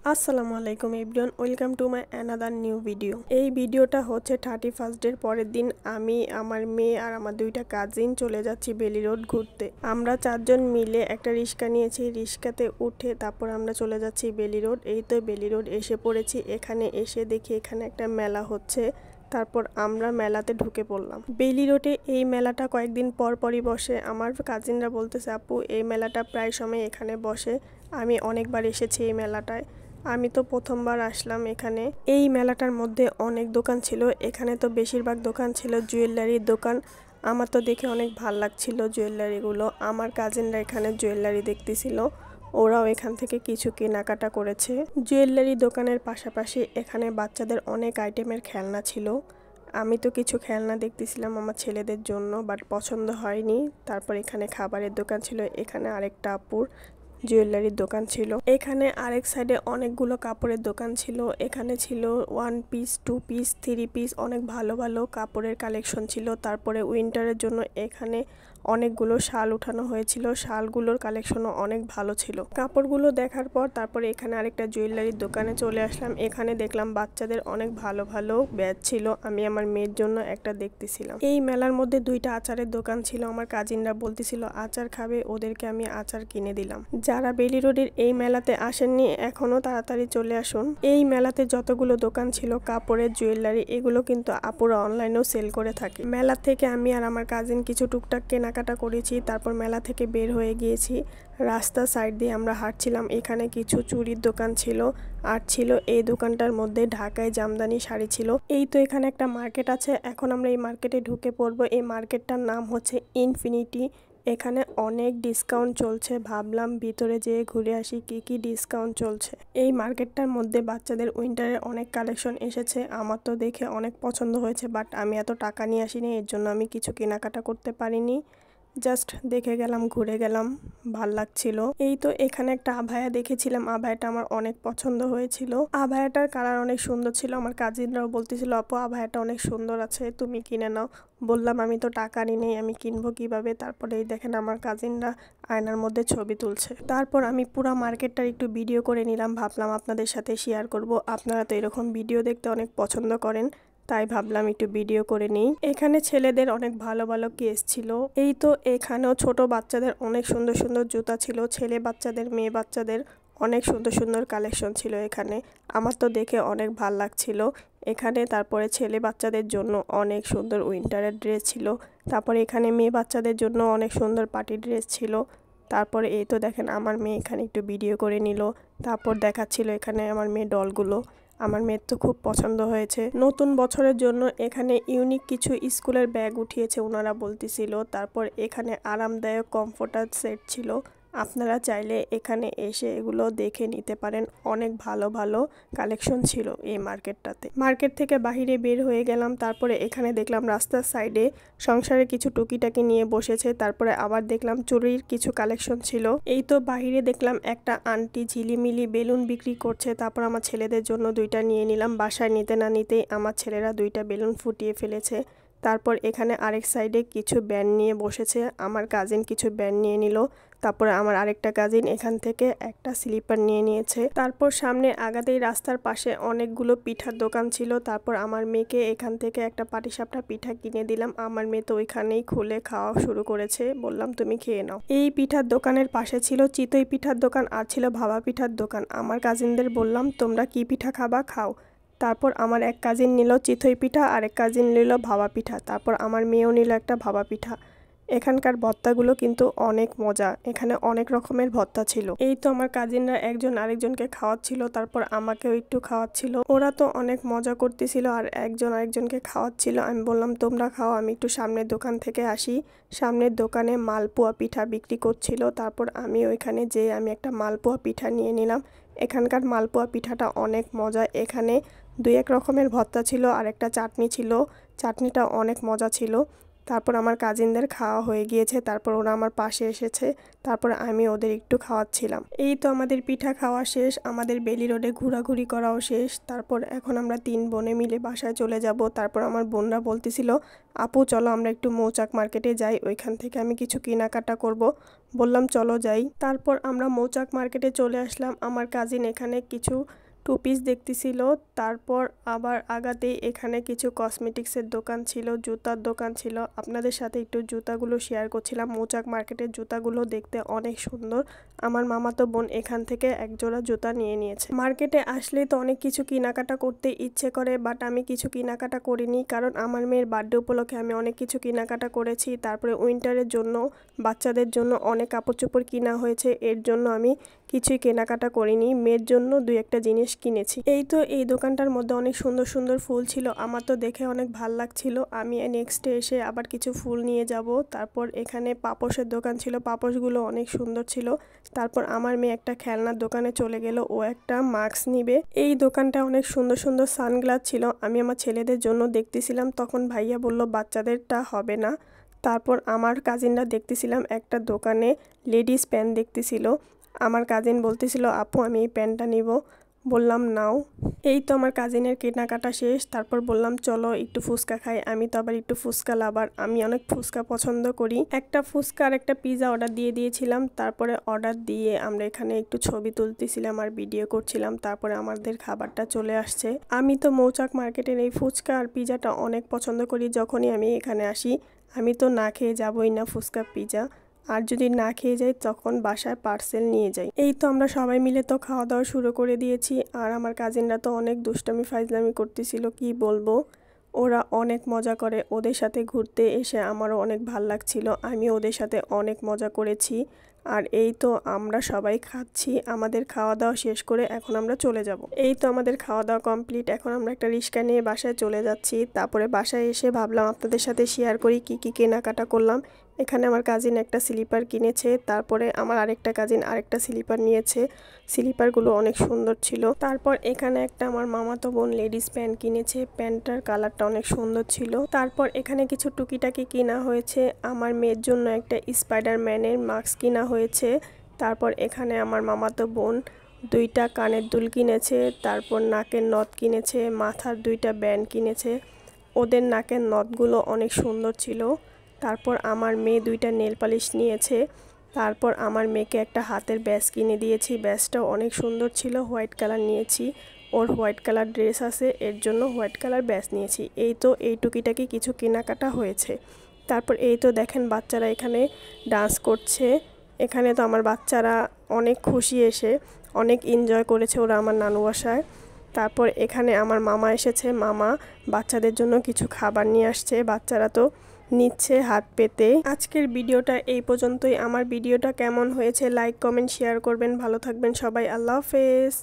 আসসালামু আলাইকুম everyone, welcome to my another new video. এই ভিডিওটা হচ্ছে 31st ডের পরের দিন আমি, আমার মেয়ে আর আমার দুইটা কাজিন চলে যাচ্ছি বেলি রোড ঘুরতে। আমরা 4জন মিলে একটা রিক্সা নিয়েছি, রিক্সাতে উঠে তারপর আমরা চলে যাচ্ছি বেলি রোড। এই তো বেলি রোড এসে পড়েছি। এখানে এসে দেখি এখানে একটা মেলা হচ্ছে, তারপর আমরা মেলাতে ঢুকে পড়লাম। বেলি রোডে এই মেলাটা কয়েকদিন পর পরই বসে। আমার কাজিনরা বলতেছে আপু এই মেলাটা প্রায় সময় এখানে বসে, আমি অনেকবার এসেছি এই মেলাটায়। আমি তো প্রথমবার আসলাম এখানে। এই মেলাটার মধ্যে অনেক দোকান ছিল, এখানে তো বেশিরভাগ দোকান ছিল জুয়েলারির দোকান। আমার তো দেখে অনেক ভাল লাগছিল জুয়েলারিগুলো। আমার কাজিনরা এখানে জুয়েলারি দেখতেছিল, ওরাও এখান থেকে কিছু কেনাকাটা করেছে। জুয়েলারি দোকানের পাশাপাশি এখানে বাচ্চাদের অনেক আইটেমের খেলনা ছিল। আমি তো কিছু খেলনা দেখতেছিলাম আমার ছেলেদের জন্য, বাট পছন্দ হয়নি। তারপর এখানে খাবারের দোকান ছিল, এখানে আরেকটা আপুর জুয়েলারির দোকান ছিল। এখানে আরেক সাইডে অনেকগুলো কাপড়ের দোকান ছিল। এখানে ছিল 1 পিস, 2 পিস, 3 পিস, অনেক ভালো ভালো কাপড়ের কালেকশন ছিল। তারপরে উইন্টারের জন্য এখানে অনেকগুলো শাল উঠানো হয়েছিল, শালগুলোর কালেকশনও অনেক ভালো ছিল। কাপড়গুলো দেখার পর তারপরে এখানে আরেকটা জুয়েলারির দোকানে চলে আসলাম। এখানে দেখলাম বাচ্চাদের অনেক ভালো ভালো ব্যাগ ছিল, আমি আমার মেয়ের জন্য একটা দেখতেছিলাম। এই মেলার মধ্যে দুইটা আচারের দোকান ছিল, আমার কাজিনরা বলতেছিল আচার খাবে, ওদেরকে আমি আচার কিনে দিলাম। যারা বেলি রোডের এই মেলাতে আসেননি এখনো তাড়াতাড়ি চলে আসুন। এই মেলাতে যতগুলো দোকান ছিল কাপড়ের, জুয়েলারি, এগুলো কিন্তু আপুরা অনলাইনেও সেল করে থাকে। মেলা থেকে আমি আর আমার কাজিন কিছু টুকটাক কেনাকাটা করেছি, তারপর মেলা থেকে বের হয়ে গিয়েছি। রাস্তা সাইড দিয়ে আমরা হাঁটছিলাম। এখানে কিছু চুড়ির দোকান ছিল, আর ছিল এই দোকানটার মধ্যে ঢাকায় জামদানি শাড়ি ছিল। এই তো এখানে একটা মার্কেট আছে, এখন আমরা এই মার্কেটে ঢুকে পড়বো। এই মার্কেটটার নাম হচ্ছে ইনফিনিটি। এখানে অনেক ডিসকাউন্ট চলছে, ভাবলাম ভিতরে যেয়ে ঘুরে আসি কি কি ডিসকাউন্ট চলছে। এই মার্কেটটার মধ্যে বাচ্চাদের উইন্টারের অনেক কালেকশন এসেছে, আমার তো দেখে অনেক পছন্দ হয়েছে, বাট আমি এত টাকা নিয়ে আসিনি, এর জন্য আমি কিছু কেনাকাটা করতে পারিনি। জাস্ট দেখে গেলাম, ঘুরে গেলাম, ভাল লাগছিল। এই তো এখানে একটা আভায়া দেখেছিলাম, আভায়াটা আমার অনেক পছন্দ হয়েছিল। আভায়াটার কালার অনেক সুন্দর ছিল, আমার কাজিনরাও বলতেছিল আপু আভায়াটা অনেক সুন্দর আছে, তুমি কিনে নাও। বললাম আমি তো টাকা নি নেই, আমি কিনবো কিভাবে। তারপরে এই দেখেন আমার কাজিনরা আয়নার মধ্যে ছবি তুলছে। তারপর আমি পুরো মার্কেটটার একটু ভিডিও করে নিলাম, ভাবলাম আপনাদের সাথে শেয়ার করব। আপনারা তো এরকম ভিডিও দেখতে অনেক পছন্দ করেন, তাই ভাবলাম একটু ভিডিও করে নিই। এখানে ছেলেদের অনেক ভালো ভালো কেস ছিল। এই তো এখানেও ছোট বাচ্চাদের অনেক সুন্দর সুন্দর জুতা ছিল, ছেলে বাচ্চাদের, মেয়ে বাচ্চাদের অনেক সুন্দর সুন্দর কালেকশন ছিল এখানে। আমার তো দেখে অনেক ভাল লাগছিল এখানে। তারপরে ছেলে বাচ্চাদের জন্য অনেক সুন্দর উইন্টারের ড্রেস ছিল। তারপরে এখানে মেয়ে বাচ্চাদের জন্য অনেক সুন্দর পার্টি ড্রেস ছিল। তারপরে এই তো দেখেন আমার মেয়ে এখানে একটু ভিডিও করে নিল। তারপর দেখাচ্ছিল এখানে আমার মেয়ে ডলগুলো, আমার মেয়ের তো খুব পছন্দ হয়েছে। নতুন বছরের জন্য এখানে ইউনিক কিছু স্কুলের ব্যাগ উঠিয়েছে ওনারা বলতেছিল। তারপর এখানে আরামদায়ক কমফোর্টার সেট ছিল, আপনারা চাইলে এখানে এসে এগুলো দেখে নিতে পারেন। অনেক ভালো ভালো কালেকশন ছিল এই মার্কেটটাতে। মার্কেট থেকে বাহিরে বের হয়ে গেলাম, তারপরে এখানে দেখলাম রাস্তার সাইডে সংসারে কিছু টুকিটাকি নিয়ে বসেছে। তারপরে আবার দেখলাম চুড়ির কিছু কালেকশন ছিল। এই তো বাহিরে দেখলাম একটা আন্টি ঝিলিমিলি বেলুন বিক্রি করছে। তারপর আমার ছেলেদের জন্য দুইটা নিয়ে নিলাম, বাসায় নিতে না নিতেই আমার ছেলেরা দুইটা বেলুন ফুটিয়ে ফেলেছে। তারপর এখানে আরেক সাইডে কিছু ব্যান্ড নিয়ে বসেছে, আমার কাজিন কিছু ব্যান্ড নিয়ে নিল। তারপরে আমার আরেকটা কাজিন এখান থেকে একটা স্লিপার নিয়ে নিয়েছে। তারপর সামনে আগাতেই রাস্তার পাশে অনেকগুলো পিঠার দোকান ছিল। তারপর আমার মেয়েকে এখান থেকে একটা পাটিসাপটা পিঠা কিনে দিলাম, আমার মেয়ে তো ওইখানেই খুলে খাওয়া শুরু করেছে, বললাম তুমি খেয়ে নাও। এই পিঠার দোকানের পাশে ছিল চিতই পিঠার দোকান আর ছিল ভাপা পিঠার দোকান। আমার কাজিনদের বললাম তোমরা কি পিঠা খাবা খাও। তারপর আমার এক কাজিন নিল চিতই পিঠা আর এক কাজিন নিল ভাপা পিঠা। তারপর আমার মেয়েও নিল একটা ভাপা পিঠা। এখানকার ভর্তাগুলো কিন্তু অনেক মজা, এখানে অনেক রকমের ভর্তা ছিল। এই তো আমার কাজিনরা একজন আরেকজনকে খাওয়াচ্ছিল, তারপর আমাকেও একটু খাওয়াচ্ছিল। ওরা তো অনেক মজা করতেছিল আর একজন আরেকজনকে খাওয়াচ্ছিল। আমি বললাম তোমরা খাও, আমি একটু সামনের দোকান থেকে আসি। সামনের দোকানে মালপোয়া পিঠা বিক্রি করছিল। তারপর আমি ওইখানে যেয়ে আমি একটা মালপোয়া পিঠা নিয়ে নিলাম। এখানকার মালপোয়া পিঠাটা অনেক মজা, এখানে 2-1 রকমের ভর্তা ছিল আর একটা চাটনি ছিল, চাটনিটা অনেক মজা ছিল। তারপর আমার কাজিনদের খাওয়া হয়ে গিয়েছে, তারপর ওরা আমার পাশে এসেছে, তারপর আমি ওদের একটু খাওয়াচ্ছিলাম। এই তো আমাদের পিঠা খাওয়া শেষ, আমাদের বেলি রোডে ঘোরাঘুরি করাও শেষ। তারপর এখন আমরা 3 বোনে মিলে বাসায় চলে যাব। তারপর আমার বোনরা বলতেছিল, আপু চলো আমরা একটু মৌচাক মার্কেটে যাই, ওইখান থেকে আমি কিছু কেনাকাটা করব। বললাম চলো যাই। তারপর আমরা মৌচাক মার্কেটে চলে আসলাম। আমার কাজিন এখানে কিছু টু পিস দেখতেছিল। তারপর আবার আগাতেই এখানে কিছু কসমেটিক্সের দোকান ছিল, জুতার দোকান ছিল। আপনাদের সাথে একটু জুতাগুলো শেয়ার করছিলাম। মৌচাক মার্কেটের জুতাগুলো দেখতে অনেক সুন্দর। আমার মামাতো বোন এখান থেকে এক জোড়া জুতা নিয়ে নিয়েছে। মার্কেটে আসলেই তো অনেক কিছু কেনাকাটা করতে ইচ্ছে করে, বাট আমি কিছু কেনাকাটা করিনি, কারণ আমার মেয়ের বার্থডে উপলক্ষে আমি অনেক কিছু কেনাকাটা করেছি। তারপরে উইন্টারের জন্য বাচ্চাদের জন্য অনেক কাপড় চোপড় কিনা হয়েছে, এর জন্য আমি কিছুই কেনাকাটা করিনি। মেয়ের জন্য 2-1টা জিনিস কিনেছি। এই তো এই দোকানটার মধ্যে অনেক সুন্দর সুন্দর ফুল ছিল, আমার তো দেখে অনেক ভাল লাগছিল। আমি নেক্সট ডে এসে আবার কিছু ফুল নিয়ে যাব। তারপর এখানে পাপোশের দোকান ছিল, পাপোশগুলো অনেক সুন্দর ছিল। তারপর আমার মেয়ে একটা খেলনার দোকানে চলে গেল, ও একটা মাস্ক নিবে। এই দোকানটা অনেক সুন্দর সুন্দর সানগ্লাস ছিল, আমি আমার ছেলেদের জন্য দেখতেছিলাম, তখন ভাইয়া বলল বাচ্চাদেরটা হবে না। তারপর আমার কাজিনরা দেখতেছিলাম একটা দোকানে লেডিস প্যান্ট দেখতেছিল। আমার কাজিন বলতেছিল আপু আমি এই প্যান্টটা নিব, বললাম নাও। এই তো আমার কাজিনের কেনাকাটা শেষ। তারপর বললাম চলো একটু ফুচকা খাই, আমি তো আবার একটু ফুচকা লাভার, আমি অনেক ফুচকা পছন্দ করি। একটা ফুচকা আর একটা পিৎজা অর্ডার দিয়ে দিয়েছিলাম। তারপরে অর্ডার দিয়ে আমরা এখানে একটু ছবি তুলতেছিলাম আর ভিডিও করছিলাম। তারপরে আমাদের খাবারটা চলে আসছে। আমি তো মৌচাক মার্কেটের এই ফুচকা আর পিৎজাটা অনেক পছন্দ করি, যখনই আমি এখানে আসি আমি তো না খেয়ে যাবই না ফুচকা পিৎজা, আর যদি না খেয়ে যাই তখন বাসায় পার্সেল নিয়ে যাই। এই তো আমরা সবাই মিলে তো খাওয়া দাওয়া শুরু করে দিয়েছি, আর আমার কাজিনরা তো অনেক দুষ্টামি ফাইজলামি করতেছিল, কি বলবো। ওরা অনেক মজা করে, ওদের সাথে ঘুরতে এসে আমারও অনেক ভাল লাগছিল, আমি ওদের সাথে অনেক মজা করেছি। আর এই তো আমরা সবাই খাচ্ছি, আমাদের খাওয়া দাওয়া শেষ করে এখন আমরা চলে যাব। এই তো আমাদের খাওয়া দাওয়া কমপ্লিট, এখন আমরা একটা রিক্সা নিয়ে বাসায় চলে যাচ্ছি। তারপরে বাসায় এসে ভাবলাম আপনাদের সাথে শেয়ার করি কি কি কেনাকাটা করলাম। এখানে আমার কাজিন একটা স্লিপার কিনেছে, তারপরে আমার আরেকটা কাজিন আরেকটা স্লিপার নিয়েছে, স্লিপারগুলো অনেক সুন্দর ছিল। তারপর এখানে একটা আমার মামাতো বোন লেডিস প্যান্ট কিনেছে, প্যান্টটার কালারটা অনেক সুন্দর ছিল। তারপর এখানে কিছু টুকিটাকি কিনা হয়েছে, আমার মেয়ের জন্য একটা স্পাইডারম্যানের মাস্ক কিনা হয়েছে। তারপর এখানে আমার মামাতো বোন 2টা কানের দুল কিনেছে, তারপর নাকের নথ কিনেছে, মাথার 2টা ব্যান্ড কিনেছে, ওদের নাকের নথগুলো অনেক সুন্দর ছিল। তারপর আমার মেয়ে 2টা নেল পালিশ নিয়েছে। তারপর আমার মেয়েকে একটা হাতের ব্যাস কিনে দিয়েছি, ব্যাসটাও অনেক সুন্দর ছিল, হোয়াইট কালার নিয়েছি, ওর হোয়াইট কালার ড্রেস আছে এর জন্য হোয়াইট কালার ব্যাস নিয়েছি। এই তো এই টুকিটাকি কিছু কেনাকাটা হয়েছে। তারপর এই তো দেখেন বাচ্চারা এখানে ডান্স করছে, এখানে তো আমার বাচ্চারা অনেক খুশি, এসে অনেক এনজয় করেছে ওরা আমার নানু বাসায়। তারপর এখানে আমার মামা এসেছে, মামা বাচ্চাদের জন্য কিছু খাবার নিয়ে আসছে, বাচ্চারা তো নিচ্ছে হাত পেতে। আজকের ভিডিওটা এই পর্যন্তই। আমার ভিডিওটা কেমন হয়েছে লাইক কমেন্ট শেয়ার করবেন, ভালো থাকবেন সবাই, আল্লাহ হাফেজ।